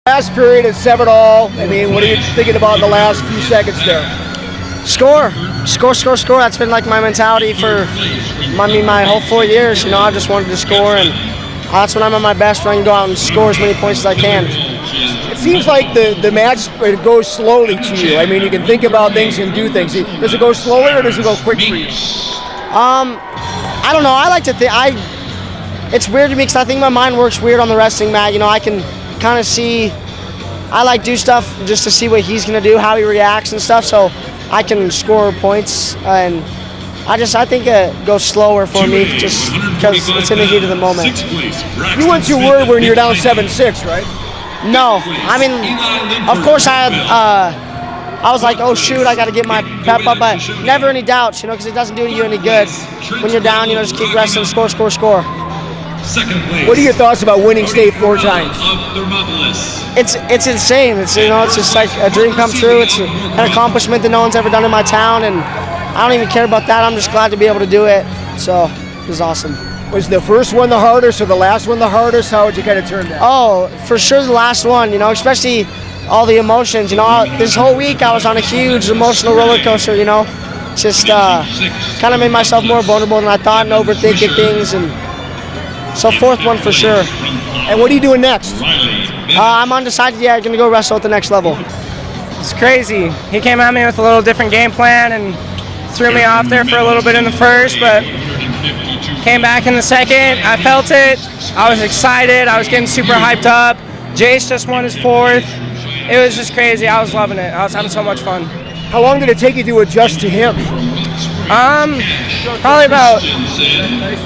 Last period is 7-all. I mean, what are you thinking about in the last few seconds there? Score. That's been like my mentality for my whole 4 years. You know, I just wanted to score, and that's when I'm at my best, when I can go out and score as many points as I can. It seems like the match goes slowly to you. I mean, you can think about things and do things. Does it go slowly or does it go quick for you? I don't know. I like to think it's weird to me because I think my mind works weird on the wrestling mat. You know, I can kind of see. I like do stuff just to see what he's gonna do, how he reacts and stuff, so I can score points. And I think it goes slower for me just because it's in the heat of the moment. You went too worried when you're down 7-6, right? No, I mean, of course I was like, oh shoot, I got to get my pep up, but never any doubts, you know, because it doesn't do you any good. When you're down, you know, just keep wrestling, score. What are your thoughts about winning state 4 times? It's insane. It's, you know, it's just like a dream come true. It's an accomplishment that no one's ever done in my town, and I don't even care about that. I'm just glad to be able to do it. So it was awesome. Was the first one the hardest or the last one the hardest? How would you kind of turn that? Oh, for sure the last one, you know, especially all the emotions. You know, this whole week I was on a huge emotional roller coaster, you know. Just kind of made myself more vulnerable than I thought and overthinking things. And so 4th one for sure. And what are you doing next? I'm undecided yet. I'm going to go wrestle at the next level. It's crazy. He came at me with a little different game plan and threw me off there for a little bit in the first, but came back in the second. I felt it. I was excited. I was getting super hyped up. Jace just won his 4th. It was just crazy. I was loving it. I was having so much fun. How long did it take you to adjust to him? Probably about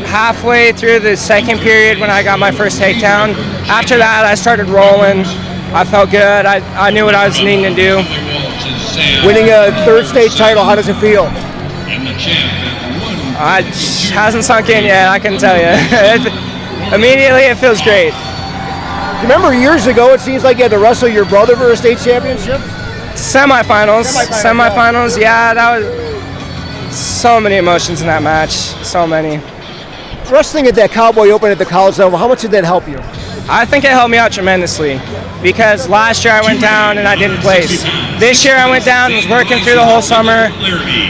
halfway through the second period when I got my first takedown. After that, I started rolling. I felt good. I knew what I was needing to do. Winning a 3rd state title, how does it feel? It hasn't sunk in yet, I can tell you. Immediately, it feels great. Remember years ago, it seems like you had to wrestle your brother for a state championship? Semifinals, yeah, that was so many emotions in that match, so many. Wrestling at that Cowboy Open at the college level, how much did that help you? I think it helped me out tremendously because last year I went down and I didn't place. This year I went down, was working through the whole summer,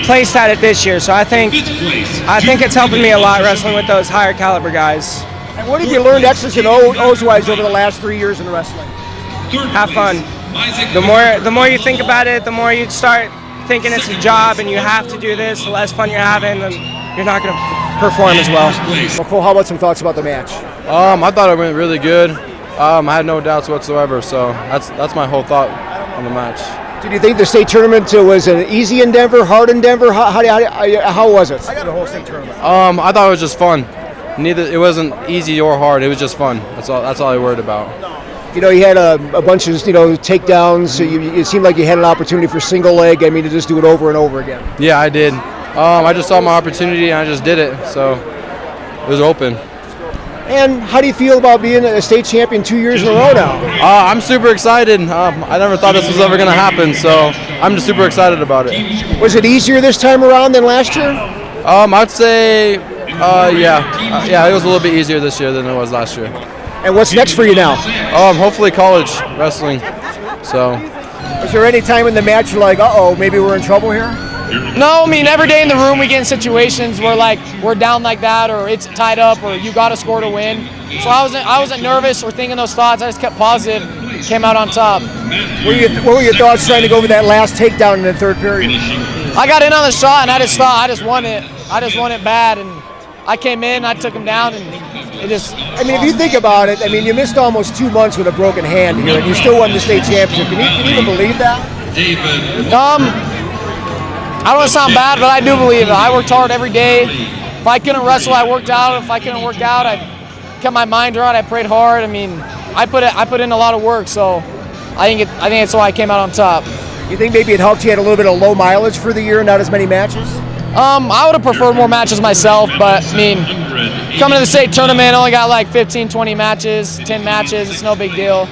placed at it this year, so I think it's helping me a lot wrestling with those higher caliber guys. And what have you learned X's and O's wise over the last 3 years in wrestling? Have fun. The more you think about it, the more you start thinking it's a job and you have to do this, the less fun you're having, then you're not going to perform as well. Well, Cole, how about some thoughts about the match? I thought it went really good. I had no doubts whatsoever, so that's my whole thought on the match. Did you think the state tournament was an easy endeavor, hard endeavor? How was it? The whole state tournament. I thought it was just fun. It wasn't easy or hard. It was just fun. That's all I worried about. You know, you had a bunch of takedowns. So it seemed like you had an opportunity for single leg. I mean, to just do it over and over again. Yeah, I did. I just saw my opportunity and I just did it. So it was open. And how do you feel about being a state champion 2 years in a row now? I'm super excited. I never thought this was ever going to happen, so I'm just super excited about it. Was it easier this time around than last year? I'd say, yeah, it was a little bit easier this year than it was last year. And what's next for you now? Hopefully college wrestling. So. Was there any time in the match you're like, uh-oh, maybe we're in trouble here? No, I mean, every day in the room we get in situations where we're down like that, or it's tied up, or you got to score to win. So I wasn't nervous or thinking those thoughts. I just kept positive, came out on top. What were your thoughts trying to go over that last takedown in the 3rd period? I got in on the shot and I just thought I just won it. I just won it bad, and I came in, I took him down, and it just. I mean, if you think about it, I mean, you missed almost 2 months with a broken hand here, and you still won the state championship. Can you even believe that? I don't want to sound bad, but I do believe it. I worked hard every day. If I couldn't wrestle, I worked out. If I couldn't work out, I kept my mind right. I prayed hard. I mean, I put in a lot of work, so I think that's why I came out on top. You think maybe it helped you had a little bit of low mileage for the year, not as many matches? I would have preferred more matches myself, but I mean, coming to the state tournament, only got 15, 20 matches, 10 matches. It's no big deal.